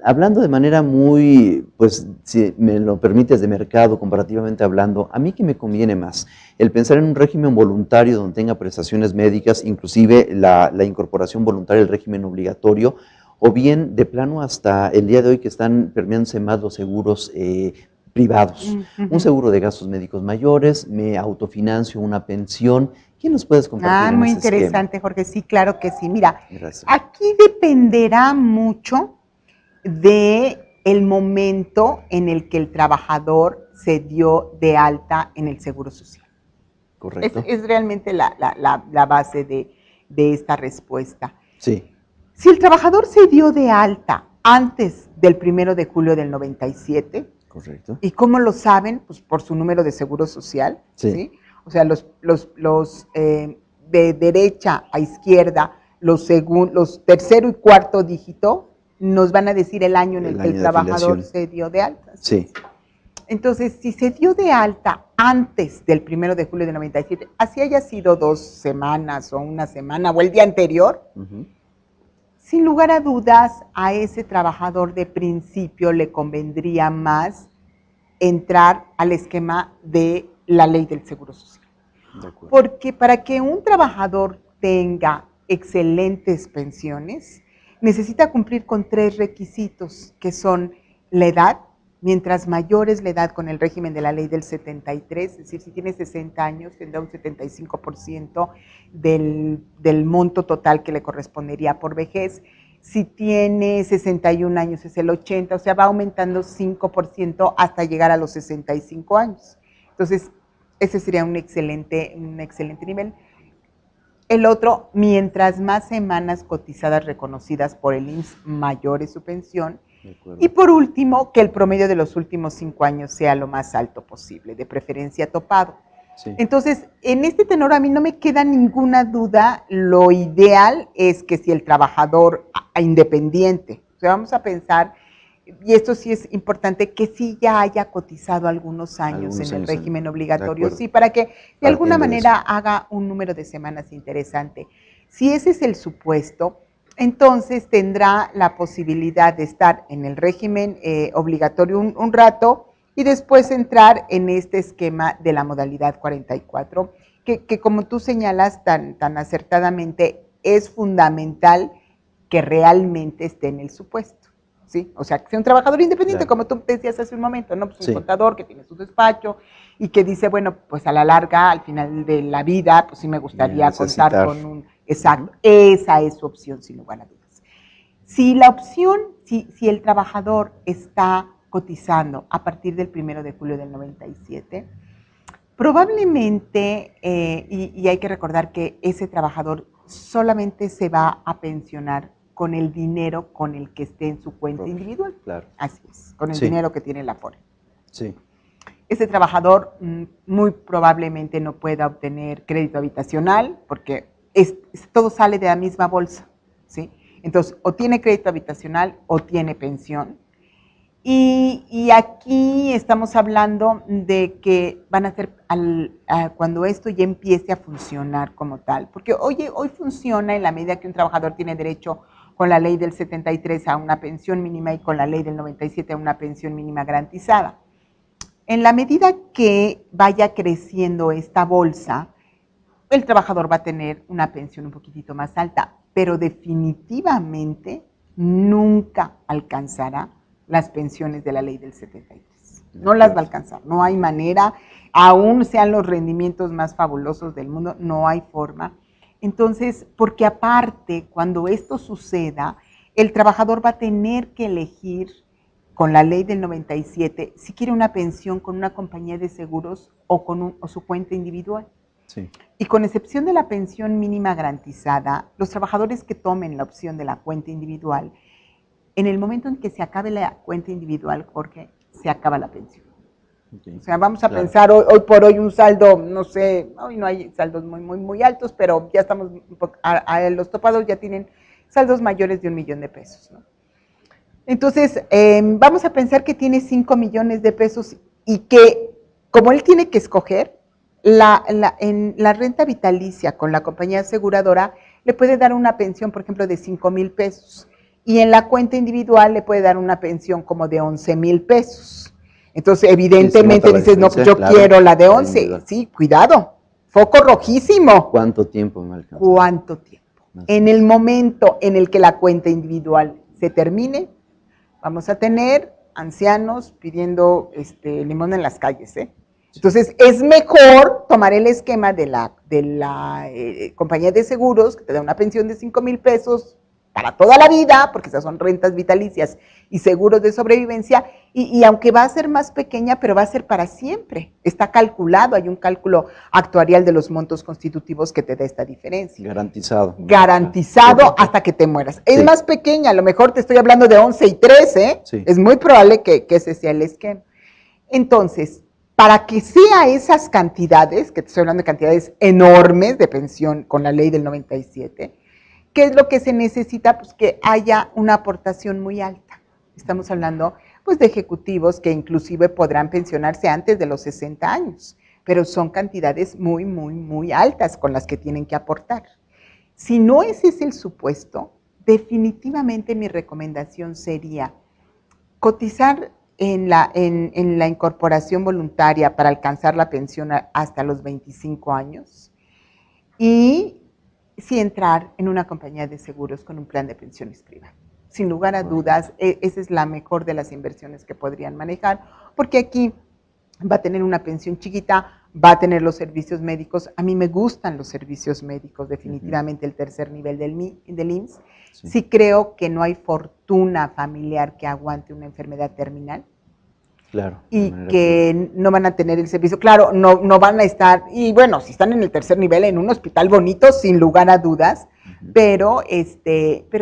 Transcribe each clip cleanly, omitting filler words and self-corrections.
Hablando de manera muy, pues, si me lo permites, de mercado, comparativamente hablando, ¿a mí qué me conviene más? El pensar en un régimen voluntario donde tenga prestaciones médicas, inclusive la incorporación voluntaria del régimen obligatorio, o bien de plano hasta el día de hoy que están permeándose más los seguros privados. Un Ujú. seguro de gastos médicos mayores, me autofinancio una pensión. ¿Qué nos puedes compartir en Muy ese esquema? interesante, Jorge. Sí, claro que sí. Mira, Gracias. aquí dependerá mucho de el momento en el que el trabajador se dio de alta en el Seguro Social. ¿Correcto? Es realmente la base de esta respuesta. Sí, Si el trabajador se dio de alta antes del 1 de julio del 97, correcto. ¿y cómo lo saben? Pues por su número de seguro social, Sí. ¿sí? O sea, los de derecha a izquierda, los tercero y cuarto dígito, nos van a decir el año en el El que el año de trabajador afiliación. se dio de alta. ¿Sí? Sí, Entonces, si se dio de alta antes del 1 de julio del 97, así haya sido 2 semanas o una semana o el día anterior, sin lugar a dudas, a ese trabajador de principio le convendría más entrar al esquema de la ley del Seguro Social. de acuerdo. Porque para que un trabajador tenga excelentes pensiones, necesita cumplir con 3 requisitos, que son la edad. Mientras mayor es la edad con el régimen de la ley del 73, es decir, si tiene 60 años, tendrá un 75% del monto total que le correspondería por vejez. Si tiene 61 años es el 80%, o sea, va aumentando 5% hasta llegar a los 65 años. Entonces, ese sería un excelente nivel. El otro, mientras más semanas cotizadas reconocidas por el IMSS, mayor es su pensión. Y por último, que el promedio de los últimos 5 años sea lo más alto posible, de preferencia topado. Sí. Entonces, en este tenor a mí no me queda ninguna duda, lo ideal es que si el trabajador independiente, o sea, vamos a pensar, y esto sí es importante, que sí ya haya cotizado algunos años en el régimen De obligatorio, acuerdo. sí, para que de alguna Partiendo de eso. manera haga un número de semanas interesante. Si ese es el supuesto, entonces tendrá la posibilidad de estar en el régimen obligatorio un rato y después entrar en este esquema de la modalidad 44, que como tú señalas tan acertadamente, es fundamental que realmente esté en el supuesto. ¿Sí? O sea, que sea un trabajador independiente, Claro. como tú decías hace un momento, ¿no? Pues un Sí. contador que tiene su despacho y que dice, bueno, pues a la larga, al final de la vida, pues sí me Voy a gustaría contar necesitar. con un... Exacto, esa es su opción, sin lugar a dudas. Si la opción, si el trabajador está cotizando a partir del 1 de julio del 97, probablemente, y hay que recordar que ese trabajador solamente se va a pensionar con el dinero con el que esté en su cuenta Propio. individual. Claro. Así es, con el Sí. dinero que tiene la Afore. Sí. Ese trabajador muy probablemente no pueda obtener crédito habitacional porque todo sale de la misma bolsa, ¿sí? Entonces, o tiene crédito habitacional o tiene pensión. Y aquí estamos hablando de que van a ser cuando esto ya empiece a funcionar como tal, porque hoy funciona en la medida que un trabajador tiene derecho con la ley del 73 a una pensión mínima y con la ley del 97 a una pensión mínima garantizada. En la medida que vaya creciendo esta bolsa, el trabajador va a tener una pensión un poquitito más alta, pero definitivamente nunca alcanzará las pensiones de la ley del 73. No las va a alcanzar, no hay manera, aún sean los rendimientos más fabulosos del mundo, no hay forma. Entonces, porque aparte, cuando esto suceda, el trabajador va a tener que elegir con la ley del 97 si quiere una pensión con una compañía de seguros o su cuenta individual. Sí. Y con excepción de la pensión mínima garantizada, los trabajadores que tomen la opción de la cuenta individual, en el momento en que se acabe la cuenta individual, Jorge, se acaba la pensión. Okay. O sea, vamos a Claro. pensar hoy por hoy un saldo, no sé, hoy no hay saldos muy altos, pero ya estamos, los topados ya tienen saldos mayores de 1 millón de pesos, ¿no? Entonces, vamos a pensar que tiene 5 millones de pesos y que, como él tiene que escoger, en la renta vitalicia con la compañía aseguradora le puede dar una pensión, por ejemplo, de 5,000 pesos. y en la cuenta individual le puede dar una pensión como de 11,000 pesos. Entonces, evidentemente dices, no, pues yo claro, quiero la de 11. Sí, cuidado, foco rojísimo. ¿Cuánto tiempo me alcanza? ¿Cuánto tiempo? En el momento en el que la cuenta individual se termine, vamos a tener ancianos pidiendo limón en las calles, ¿eh? Entonces, es mejor tomar el esquema de la compañía de seguros, que te da una pensión de 5,000 pesos para toda la vida, porque esas son rentas vitalicias y seguros de sobrevivencia, y aunque va a ser más pequeña, pero va a ser para siempre. Está calculado, hay un cálculo actuarial de los montos constitutivos que te da esta diferencia. Garantizado. Garantizado hasta que te mueras. Es más pequeña, a lo mejor te estoy hablando de 11 y 13, ¿eh? Sí. Es muy probable que ese sea el esquema. Entonces, para que sea esas cantidades, que te estoy hablando de cantidades enormes de pensión con la ley del 97, ¿qué es lo que se necesita? Pues que haya una aportación muy alta. Estamos hablando pues de ejecutivos que inclusive podrán pensionarse antes de los 60 años, pero son cantidades muy, muy, muy altas con las que tienen que aportar. Si no ese es el supuesto, definitivamente mi recomendación sería cotizar en la incorporación voluntaria para alcanzar la pensión hasta los 25 años y sí entrar en una compañía de seguros con un plan de pensiones privado. Sin lugar a dudas, esa es la mejor de las inversiones que podrían manejar, porque aquí va a tener una pensión chiquita, va a tener los servicios médicos. A mí me gustan los servicios médicos, definitivamente el tercer nivel del IMSS. Sí creo que no hay fortuna familiar que aguante una enfermedad terminal. Claro. Y que no van a tener el servicio. Claro, no van a estar, y bueno, si están en el tercer nivel, en un hospital bonito, sin lugar a dudas, pero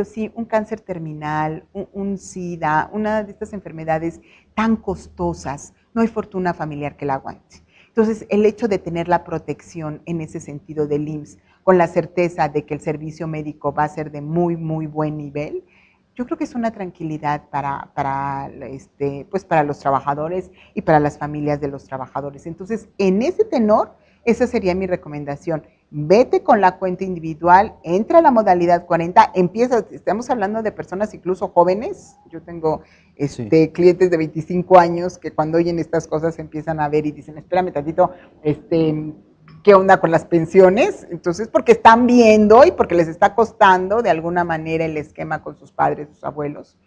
sí, un cáncer terminal, un SIDA, una de estas enfermedades tan costosas, no hay fortuna familiar que la aguante. Entonces, el hecho de tener la protección en ese sentido del IMSS, con la certeza de que el servicio médico va a ser de muy, muy buen nivel, yo creo que es una tranquilidad para los trabajadores y para las familias de los trabajadores. Entonces, en ese tenor, esa sería mi recomendación. Vete con la cuenta individual, entra a la modalidad 40, empieza, estamos hablando de personas incluso jóvenes. Yo tengo clientes de 25 años que cuando oyen estas cosas empiezan a ver y dicen, espérame tantito, ¿qué onda con las pensiones? Entonces, porque están viendo y porque les está costando de alguna manera el esquema con sus padres, sus abuelos.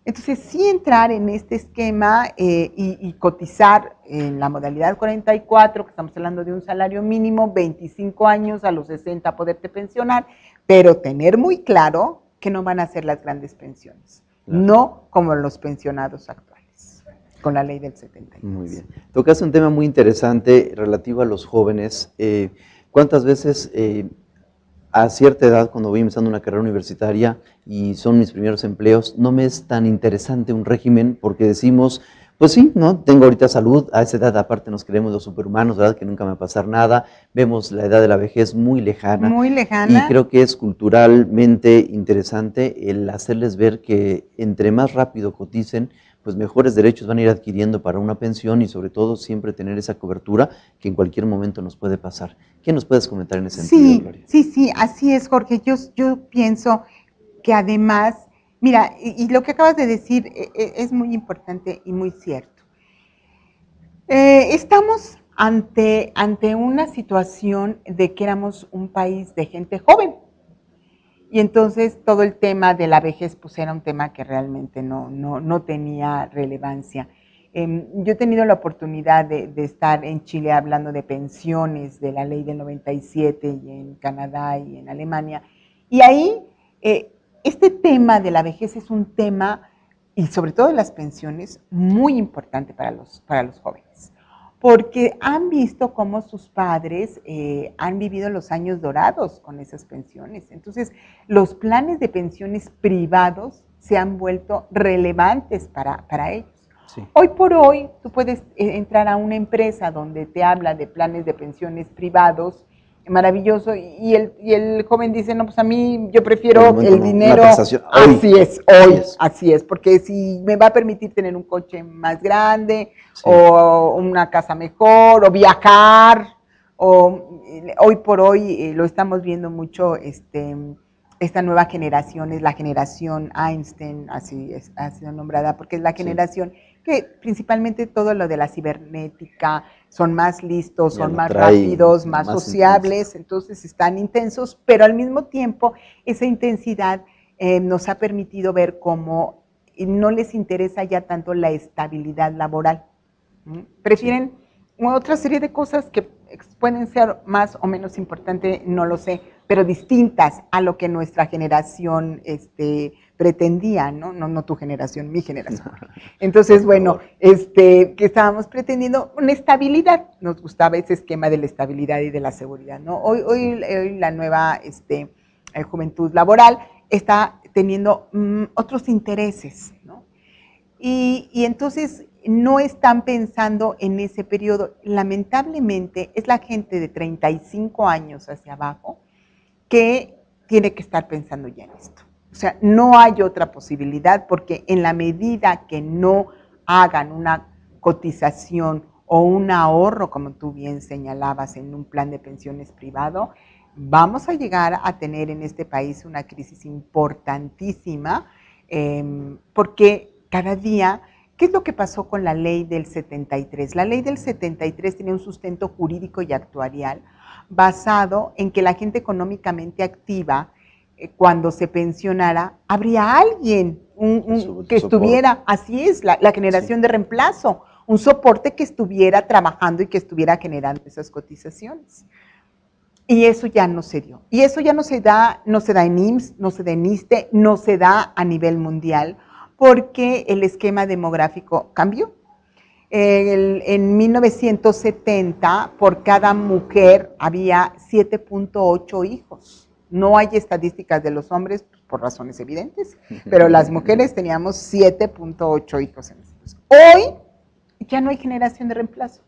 Entonces, sí entrar en este esquema y cotizar en la modalidad 44, que estamos hablando de un salario mínimo, 25 años, a los 60 poderte pensionar, pero tener muy claro que no van a ser las grandes pensiones, claro. No como los pensionados actuales, con la ley del 71. Muy bien. Tocaste un tema muy interesante relativo a los jóvenes. ¿Cuántas veces a cierta edad, cuando voy empezando una carrera universitaria y son mis primeros empleos, no me es tan interesante un régimen porque decimos, pues sí, ¿no? Tengo ahorita salud, a esa edad aparte nos creemos los superhumanos, ¿verdad? Que nunca me va a pasar nada, vemos la edad de la vejez muy lejana. Muy lejana. Y creo que es culturalmente interesante el hacerles ver que entre más rápido coticen, pues mejores derechos van a ir adquiriendo para una pensión y sobre todo siempre tener esa cobertura que en cualquier momento nos puede pasar. ¿Qué nos puedes comentar en ese sentido, Gloria? Sí, así es, Jorge. Yo pienso que además, mira, y lo que acabas de decir es muy importante y muy cierto. Estamos ante una situación de que éramos un país de gente joven. Y entonces todo el tema de la vejez pues era un tema que realmente no tenía relevancia. Yo he tenido la oportunidad de estar en Chile hablando de pensiones, de la ley del 97 y en Canadá y en Alemania. Y ahí este tema de la vejez es un tema, y sobre todo de las pensiones, muy importante para los jóvenes. Porque han visto cómo sus padres han vivido los años dorados con esas pensiones. Entonces, los planes de pensiones privados se han vuelto relevantes para ellos. Sí. Hoy por hoy, tú puedes entrar a una empresa donde te habla de planes de pensiones privados, maravilloso, y el joven dice, no, pues a mí yo prefiero el dinero, así es, porque si me va a permitir tener un coche más grande, sí, o una casa mejor, o viajar, o hoy por hoy lo estamos viendo mucho, esta nueva generación es la generación Einstein, así ha sido nombrada, porque es la generación que principalmente todo lo de la cibernética, son más listos, son más rápidos, más sociables, entonces están intensos, pero al mismo tiempo esa intensidad nos ha permitido ver cómo no les interesa ya tanto la estabilidad laboral. Prefieren otra serie de cosas que pueden ser más o menos importantes, no lo sé, pero distintas a lo que nuestra generación pretendía, ¿no? No tu generación, mi generación. Entonces, bueno, que estábamos pretendiendo una estabilidad. Nos gustaba ese esquema de la estabilidad y de la seguridad, ¿no? Hoy la nueva juventud laboral está teniendo otros intereses, ¿no? Y entonces no están pensando en ese periodo. Lamentablemente es la gente de 35 años hacia abajo que tiene que estar pensando ya en esto. O sea, no hay otra posibilidad porque en la medida que no hagan una cotización o un ahorro, como tú bien señalabas, en un plan de pensiones privado, vamos a llegar a tener en este país una crisis importantísima porque cada día, ¿qué es lo que pasó con la ley del 73? La ley del 73 tenía un sustento jurídico y actuarial basado en que la gente económicamente activa, cuando se pensionara, habría alguien que estuviera, así es, la generación de reemplazo, un soporte que estuviera trabajando y que estuviera generando esas cotizaciones. Y eso ya no se dio. Y eso ya no se da en IMSS, no se da en ISSSTE, no se da a nivel mundial, porque el esquema demográfico cambió. En 1970, por cada mujer había 7.8 hijos. No hay estadísticas de los hombres, por razones evidentes, pero las mujeres teníamos 7.8 hijos. Hoy ya no hay generación de reemplazo.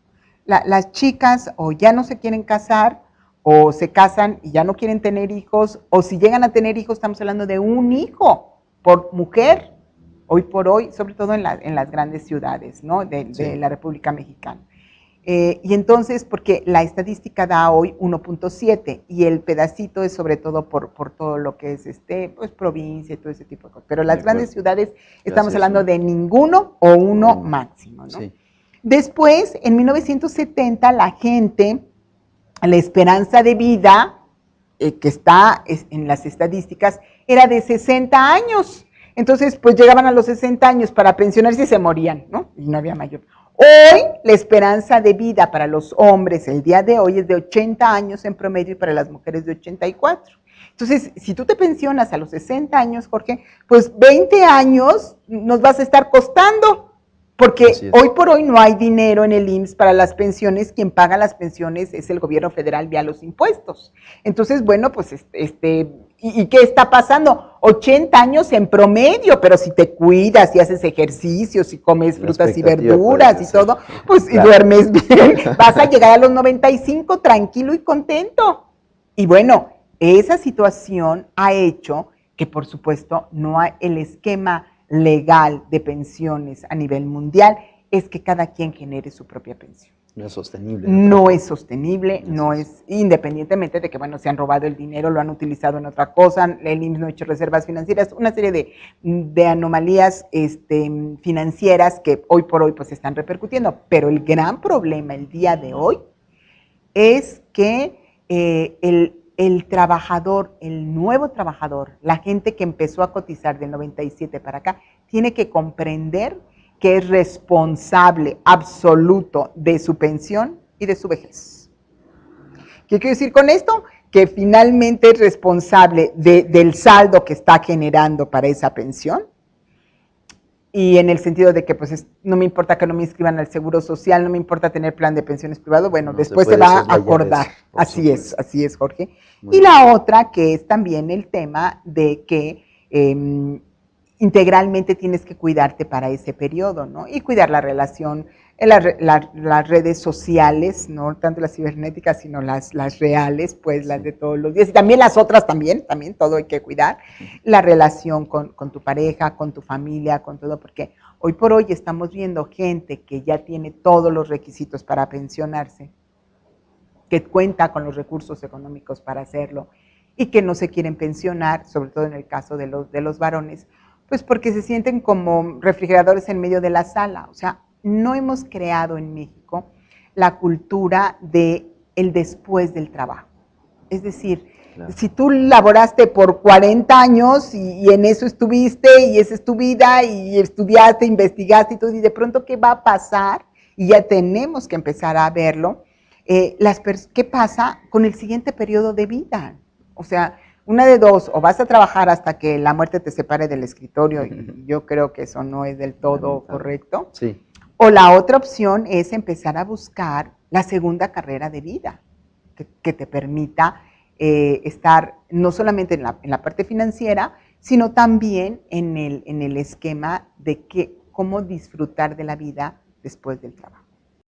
Las chicas o ya no se quieren casar, o se casan y ya no quieren tener hijos, o si llegan a tener hijos, estamos hablando de un hijo por mujer, hoy por hoy, sobre todo en las grandes ciudades, ¿no? de la República Mexicana. Y entonces, porque la estadística da hoy 1.7 y el pedacito es sobre todo por todo lo que es pues, provincia y todo ese tipo de cosas. Pero las grandes ciudades estamos hablando de ninguno o uno máximo, ¿no? Sí. Después, en 1970, la gente, la esperanza de vida que está en las estadísticas era de 60 años. Entonces, pues llegaban a los 60 años para pensionarse y se morían, ¿no? Y no había mayor. Hoy, la esperanza de vida para los hombres el día de hoy es de 80 años en promedio y para las mujeres de 84. Entonces, si tú te pensionas a los 60 años, Jorge, pues 20 años nos vas a estar costando, porque hoy por hoy no hay dinero en el IMSS para las pensiones, quien paga las pensiones es el gobierno federal vía los impuestos. Entonces, bueno, pues ¿y qué está pasando? 80 años en promedio, pero si te cuidas y haces ejercicios y comes frutas y verduras y todo, pues claro, y duermes bien, vas a llegar a los 95 tranquilo y contento. Y bueno, esa situación ha hecho que, por supuesto, no hay el esquema legal de pensiones a nivel mundial, es que cada quien genere su propia pensión. No es sostenible. No es sostenible, no es, independientemente de que, bueno, se han robado el dinero, lo han utilizado en otra cosa, el IMSS no ha hecho reservas financieras, una serie de anomalías financieras que hoy por hoy pues están repercutiendo, pero el gran problema el día de hoy es que el trabajador, el nuevo trabajador, la gente que empezó a cotizar del 97 para acá, tiene que comprender que es responsable absoluto de su pensión y de su vejez. ¿Qué quiero decir con esto? Que finalmente es responsable del saldo que está generando para esa pensión, y en el sentido de que pues no me importa que no me inscriban al Seguro Social, no me importa tener plan de pensiones privado, bueno, no, después se va a acordar. Así es, Jorge. Muy bien. La otra que es también el tema de que integralmente tienes que cuidarte para ese periodo, ¿no? Y cuidar la relación, las redes sociales, no tanto las cibernéticas, sino las reales, pues las de todos los días, y también las otras también todo hay que cuidar, la relación con tu pareja, con tu familia, con todo, porque hoy por hoy estamos viendo gente que ya tiene todos los requisitos para pensionarse, que cuenta con los recursos económicos para hacerlo, y que no se quieren pensionar, sobre todo en el caso de los varones, pues porque se sienten como refrigeradores en medio de la sala. O sea, no hemos creado en México la cultura de el después del trabajo. Es decir, claro, si tú laboraste por 40 años y en eso estuviste y esa es tu vida y estudiaste, investigaste y todo, y de pronto, ¿qué va a pasar? Y ya tenemos que empezar a verlo. ¿Qué pasa con el siguiente periodo de vida? O sea, una de dos, o vas a trabajar hasta que la muerte te separe del escritorio, y yo creo que eso no es del todo correcto. Sí. O la otra opción es empezar a buscar la segunda carrera de vida, que te permita estar no solamente en la parte financiera, sino también en el esquema de cómo disfrutar de la vida después del trabajo.